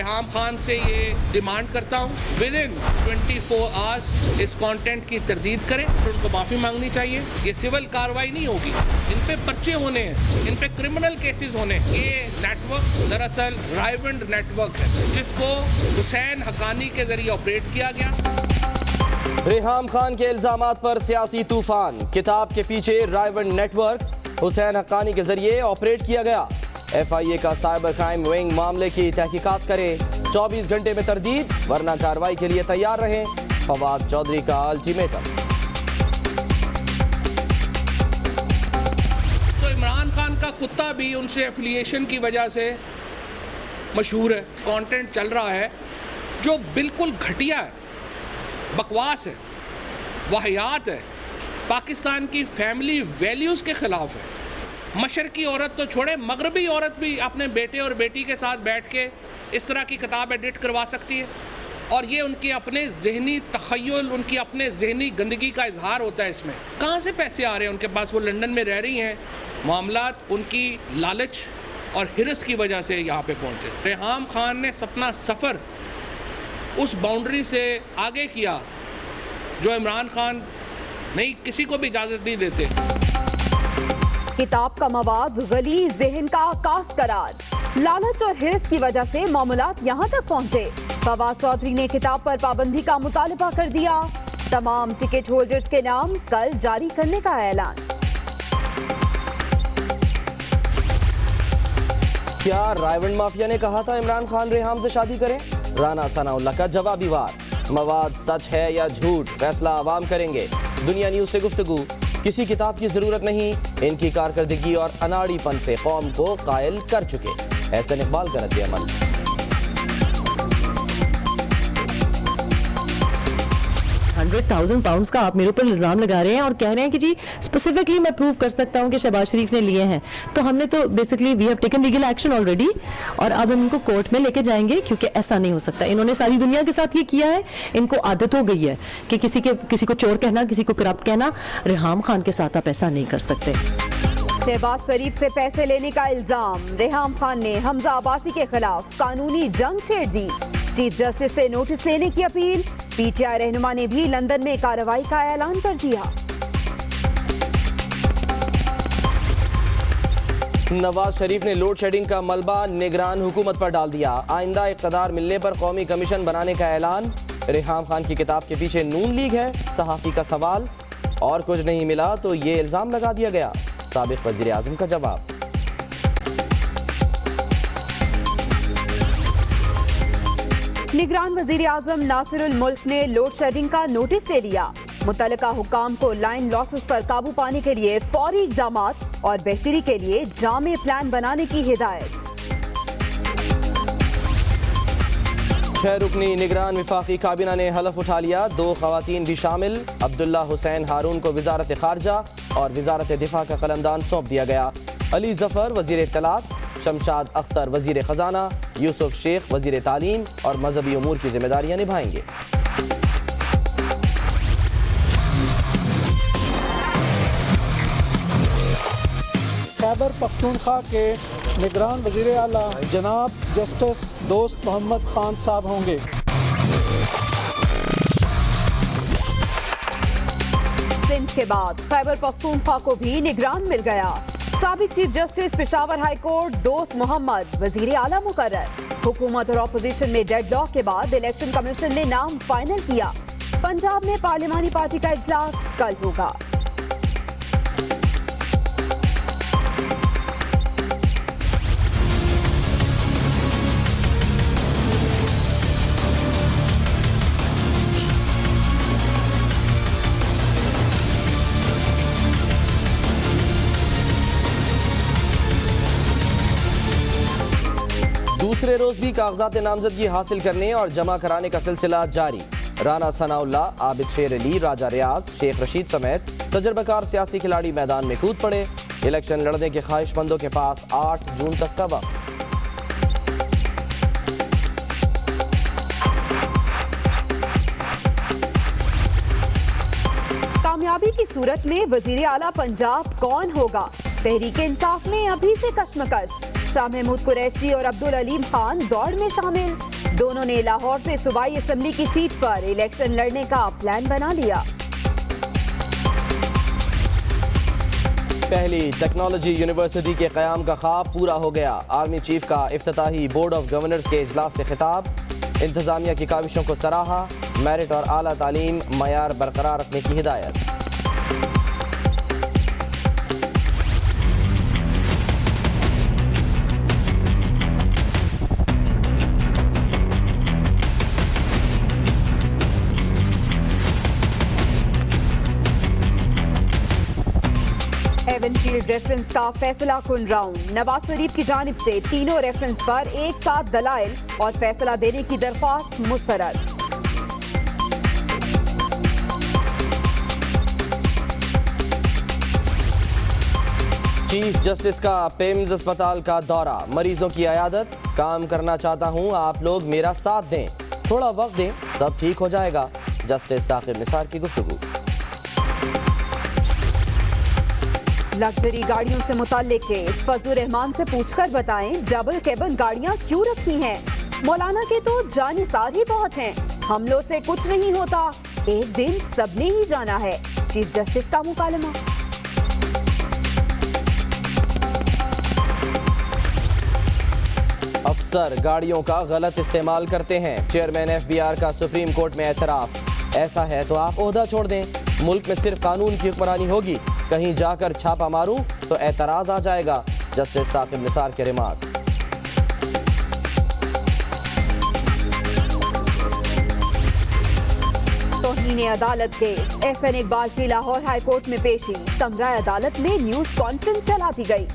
ریحام خان سے یہ ڈیمانڈ کرتا ہوں ودن 24 آورس اس کانٹینٹ کی تردید کریں اور ان کو معافی مانگنی چاہیے. یہ سول کارروائی نہیں ہوگی, ان پہ پرچے ہونے ہیں, ان پہ کرمنل کیسز ہونے ہیں. یہ نیٹ ورک دراصل رائیونڈ نیٹ ورک ہے جس کو حسین حقانی کے ذریعے آپریٹ کیا گیا. ریحام خان کے الزامات پر سیاسی طوفان, کتاب کے پیچھے رائیونڈ نیٹ ورک حسین حقانی کے ذریعے آپریٹ کیا گیا. ایف آئی اے کا سائبر کرائم ونگ معاملے کی تحقیقات کرے, 24 گھنٹے میں تردید ورنہ کارروائی کے لیے تیار رہیں, فواد چودھری کا الٹیمیٹم. تو عمران خان کا کتا بھی ان سے ایفیلیشن کی وجہ سے مشہور ہے. کانٹینٹ چل رہا ہے جو بالکل گھٹیا ہے, بکواس ہے, واہیات ہے, پاکستان کی فیملی ویلیوز کے خلاف ہے. مشرقی عورت تو چھوڑے, مغربی عورت بھی اپنے بیٹے اور بیٹی کے ساتھ بیٹھ کے اس طرح کی کتاب ایڈٹ کروا سکتی ہے, اور یہ ان کے اپنے ذہنی تخیل, ان کی اپنے ذہنی گندگی کا اظہار ہوتا ہے. اس میں کہاں سے پیسے آ رہے ہیں ان کے پاس؟ وہ لندن میں رہ رہی ہیں, معاملات ان کی لالچ اور ہرس کی وجہ سے یہاں پہ پہنچے. ریحام خان نے اپنا سفر اس باؤنڈری سے آگے کیا جو عمران خان نہیں, کسی کو بھی اجازت نہیں دیتے. کتاب کا مواد غلیظ ذہن کا عکاس قرار, لالچ اور ہرس کی وجہ سے معاملات یہاں تک پہنچے. فواد چودھری نے کتاب پر پابندی کا مطالبہ کر دیا. تمام ٹکٹ ہولڈرز کے نام کل جاری کرنے کا اعلان. کیا رائیونڈ مافیا نے کہا تھا عمران خان ریحام سے شادی کریں؟ رانا ثناء اللہ کا جوابی وار, مواد سچ ہے یا جھوٹ فیصلہ عوام کریں گے. دنیا نیوز سے گفتگو, کسی کتاب کی ضرورت نہیں, ان کی کارکردگی اور اناڑی پن سے قوم کو قائل کر چکے. احسن اقبال کا رد عمل. 100,000 پاؤنڈز کا آپ میرے اوپر الزام لگا رہے ہیں اور کہہ رہے ہیں کہ جی اسپیسیفکلی میں پروف کر سکتا ہوں کہ شہباز شریف نے لیے ہیں. تو ہم نے تو basically we have taken legal action already, اور اب ہم ان کو کورٹ میں لے کے جائیں گے کیونکہ ایسا نہیں ہو سکتا. انہوں نے ساری دنیا کے ساتھ یہ کیا ہے, ان کو عادت ہو گئی ہے کہ کسی کو چور کہنا, کسی کو کرپٹ کہنا. ریحام خان کے ساتھ آپ ایسا نہیں کر سکتے. شہباز شریف سے پیسے لینے کا الزام, ریحام خان نے حمزہ عباسی کے خلاف قانونی جنگ چھیڑ دی. چیف جسٹس سے نوٹس لینے کی اپیل, پی ٹی آئی رہنما نے بھی لندن میں کارروائی کا اعلان کر دیا. نواز شریف نے لوڈ شیڈنگ کا ملبہ نگران حکومت پر ڈال دیا. آئندہ اقتدار ملنے پر قومی کمیشن بنانے کا اعلان. ریحام خان کی کتاب کے پیچھے نون لیگ ہے, صحافی کا سوال. اور کچھ نہیں ملا تو یہ الزام لگا دیا گیا. سابق وزیر اعظم کا جواب. نگران وزیر اعظم ناصر الملک نے لوڈ شیڈنگ کا نوٹس دے دیا. متعلقہ حکام کو لائن لاسز پر قابو پانے کے لیے فوری اقدامات اور بہتری کے لیے جامع پلان بنانے کی ہدایت. 6 رکنی نگران وفاقی کابینہ نے حلف اٹھا لیا, 2 خواتین بھی شامل. عبداللہ حسین ہارون کو وزارت خارجہ اور وزارت دفاع کا قلمدان سونپ دیا گیا. علی ظفر وزیر اطلاعات, شمشاد اختر وزیر خزانہ, یوسف شیخ وزیر تعلیم اور مذہبی امور کی ذمہ داریاں نبھائیں گے. خیبر پختونخوا کے نگران وزیر اعلیٰ جناب جسٹس دوست محمد خان صاحب ہوں گے. سندھ کے بعد خیبر پختونخوا کو بھی نگران مل گیا. سابق chief justice Peshawar high court دوست محمد وزیر اعلیٰ مقرر. حکومت اور اپوزیشن میں ڈیڈ لاک کے بعد الیکشن کمیشن نے نام فائنل کیا. پنجاب میں پارلیمانی پارٹی کا اجلاس کل ہوگا. دوسرے روز بھی کاغذات نامزدگی حاصل کرنے اور جمع کرانے کا سلسلہ جاری. رانا ثناء اللہ, عابد شیر علی, راجہ ریاض, شیخ رشید سمیت تجربہ کار سیاسی کھلاڑی میدان میں کود پڑے. الیکشن لڑنے کے خواہش مندوں کے پاس 8 جون تک کا وقت. کامیابی کی صورت میں وزیر اعلیٰ پنجاب کون ہوگا؟ تحریک انصاف میں ابھی سے کشمکش. شاہ محمود قریشی اور عبدالعلیم خان دوڑ میں شامل. دونوں نے لاہور سے صوبائی اسمبلی کی سیٹ پر الیکشن لڑنے کا پلان بنا لیا۔ پہلی ٹیکنالوجی یونیورسٹی کے قیام کا خواب پورا ہو گیا۔ آرمی چیف کا افتتاحی بورڈ آف گورنرز کے اجلاس سے خطاب، انتظامیہ کی کاوشوں کو سراہا، میرٹ اور اعلیٰ تعلیم معیار برقرار رکھنے کی ہدایت۔ ایون فیلڈ ریفرنس کا فیصلہ کن راؤنڈ، نواز شریف کی جانب سے تینوں ریفرنس پر ایک ساتھ دلائل اور فیصلہ دینے کی درخواست مسترد۔ چیف جسٹس کا پیمز اسپتال کا دورہ، مریضوں کی عیادت، کام کرنا چاہتا ہوں، آپ لوگ میرا ساتھ دیں، تھوڑا وقت دیں، سب ٹھیک ہو جائے گا، جسٹس ثاقب نثار کی گفتگو۔ لگژری گاڑیوں سے متعلق کیس، فضل الرحمان سے پوچھ کر بتائیں ڈبل کیبن گاڑیاں کیوں رکھی ہیں؟ مولانا کے تو جانثار ہی بہت ہیں، حملوں سے کچھ نہیں ہوتا، ایک دن سب نے ہی جانا ہے، چیف جسٹس کا مکالمہ۔ افسر گاڑیوں کا غلط استعمال کرتے ہیں، چیئرمین ایف بی آر کا سپریم کورٹ میں اعتراف، ایسا ہے تو آپ عہدہ چھوڑ دیں، ملک میں صرف قانون کی حکمرانی ہوگی، کہیں جا کر چھاپا ماروں تو اعتراض آ جائے گا، جسٹس ثاقب نثار کے ریمارک۔ توہین عدالت کیس، احسن اقبال کی لاہور ہائی کورٹ میں پیشی، کمرہ عدالت میں نیوز کانفرنس چلاتی گئی،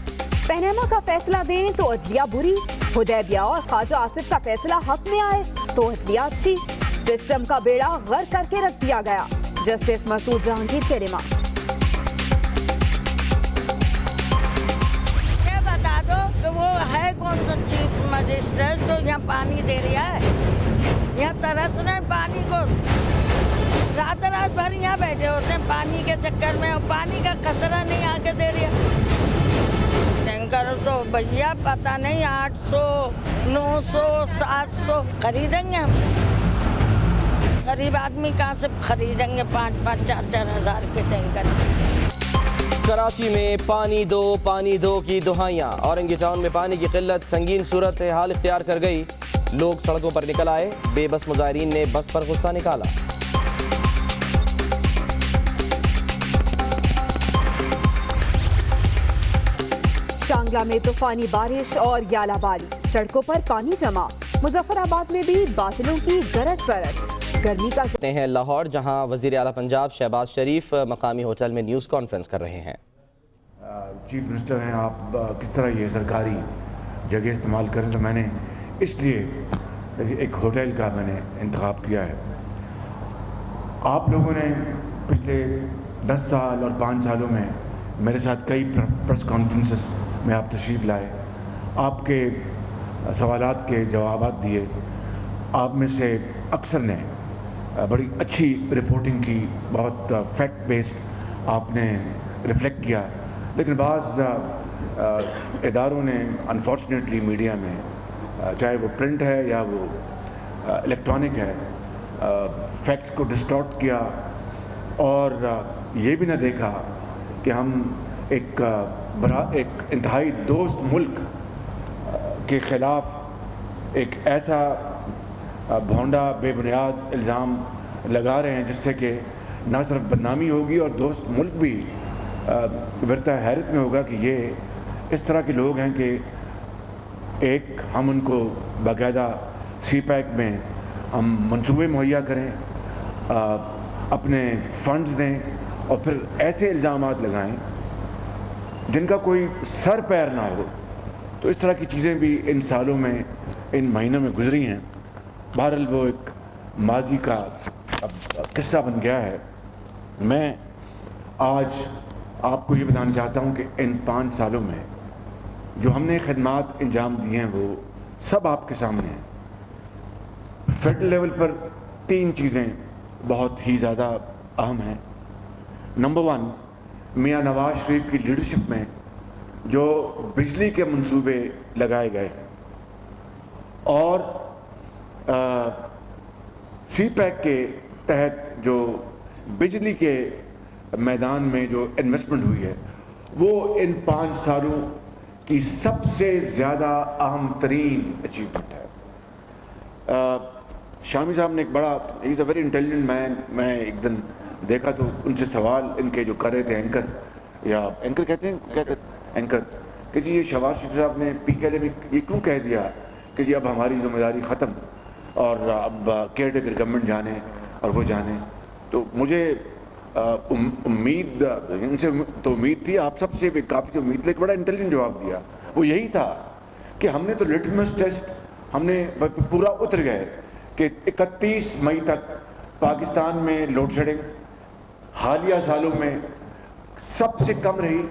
پیناما کا فیصلہ دیں تو عدلیہ بری، حدیبیہ اور خواجہ آصف کا فیصلہ حق میں آئے تو عدلیہ اچھی، سسٹم کا بیڑا غرق کر کے رکھ دیا گیا، جسٹس مسعود جہانگیر کے ریمارک۔ وہ ہے کون سا چیف مجسٹریٹ جو یہاں پانی دے رہا ہے؟ یہاں ترس رہے ہیں پانی کو، رات بھر یہاں بیٹھے ہوتے ہیں پانی کے چکر میں، اور پانی کا قطرہ نہیں آ کے دے رہا۔ ٹینکر تو بھیا پتہ نہیں 800 900 700 خریدیں گے ہم، غریب آدمی کہاں سے خریدیں گے 5-5 4-4 ہزار کے ٹینکر۔ کراچی میں پانی دو کی دہائیاں، اورنگی ٹاؤن میں پانی کی قلت سنگین صورت حال اختیار کر گئی، لوگ سڑکوں پر نکل آئے، بے بس مظاہرین نے بس پر غصہ نکالا۔ شانگلہ میں طوفانی بارش اور یالہ باری، سڑکوں پر پانی جمع، مظفر آباد میں بھی بادلوں کی گرج برس، گرمی کا ہیں لاہور، جہاں وزیر اعلیٰ پنجاب شہباز شریف مقامی ہوٹل میں نیوز کانفرنس کر رہے ہیں۔ چیف منسٹر ہیں آپ، کس طرح یہ سرکاری جگہ استعمال کریں، تو میں نے اس لیے ایک ہوٹل کا میں نے انتخاب کیا ہے۔ آپ لوگوں نے پچھلے 10 سال اور 5 سالوں میں میرے ساتھ کئی پریس کانفرنسز میں آپ تشریف لائے، آپ کے سوالات کے جوابات دیے، آپ میں سے اکثر نے بڑی اچھی رپورٹنگ کی، بہت فیکٹ بیسڈ آپ نے ریفلیکٹ کیا، لیکن بعض اداروں نے انفارچونیٹلی میڈیا میں، چاہے وہ پرنٹ ہے یا وہ الیکٹرانک ہے، فیکٹس کو ڈسٹارٹ کیا اور یہ بھی نہ دیکھا کہ ہم ایک انتہائی دوست ملک کے خلاف ایک ایسا بھونڈا بے بنیاد الزام لگا رہے ہیں جس سے کہ نہ صرف بدنامی ہوگی اور دوست ملک بھی ورثہ حیرت میں ہوگا کہ یہ اس طرح کے لوگ ہیں کہ ایک ہم ان کو باقاعدہ سی پیک میں ہم منصوبے مہیا کریں، اپنے فنڈز دیں اور پھر ایسے الزامات لگائیں جن کا کوئی سر پیر نہ ہو۔ تو اس طرح کی چیزیں بھی ان سالوں میں، ان مہینوں میں گزری ہیں۔ بہرحال وہ ایک ماضی کا قصہ بن گیا ہے۔ میں آج آپ کو یہ بتانا چاہتا ہوں کہ ان 5 سالوں میں جو ہم نے خدمات انجام دی ہیں وہ سب آپ کے سامنے ہیں۔ فیڈرل لیول پر 3 چیزیں بہت ہی زیادہ اہم ہیں۔ نمبر 1، میاں نواز شریف کی لیڈرشپ میں جو بجلی کے منصوبے لگائے گئے اور سی پیک کے تحت جو بجلی کے میدان میں جو انویسٹمنٹ ہوئی ہے وہ ان 5 سالوں کی سب سے زیادہ اہم ترین اچیومنٹ ہے۔ شامی صاحب نے ایک بڑا از اے ویری انٹیلیجنٹ مین، میں ایک دن دیکھا تو ان سے سوال ان کے جو کر رہے تھے اینکر، یا اینکر کہتے ہیں کیا کہتے ہیں اینکر، کہ جی یہ شہباز شریف صاحب نے پی کے ایل میں یہ کیوں کہہ دیا کہ جی اب ہماری ذمہ داری ختم اور اب کیئر ٹیکر گورنمنٹ جانے اور وہ جانے۔ تو مجھے امید ان سے تو امید تھی، آپ سب سے بھی کافی امید، لیکن بڑا انٹیلیجنٹ جواب دیا۔ وہ یہی تھا کہ ہم نے تو لٹمس ٹیسٹ ہم نے پورا اتر گئے کہ 31 مئی تک پاکستان میں لوڈ شیڈنگ حالیہ سالوں میں سب سے کم رہی،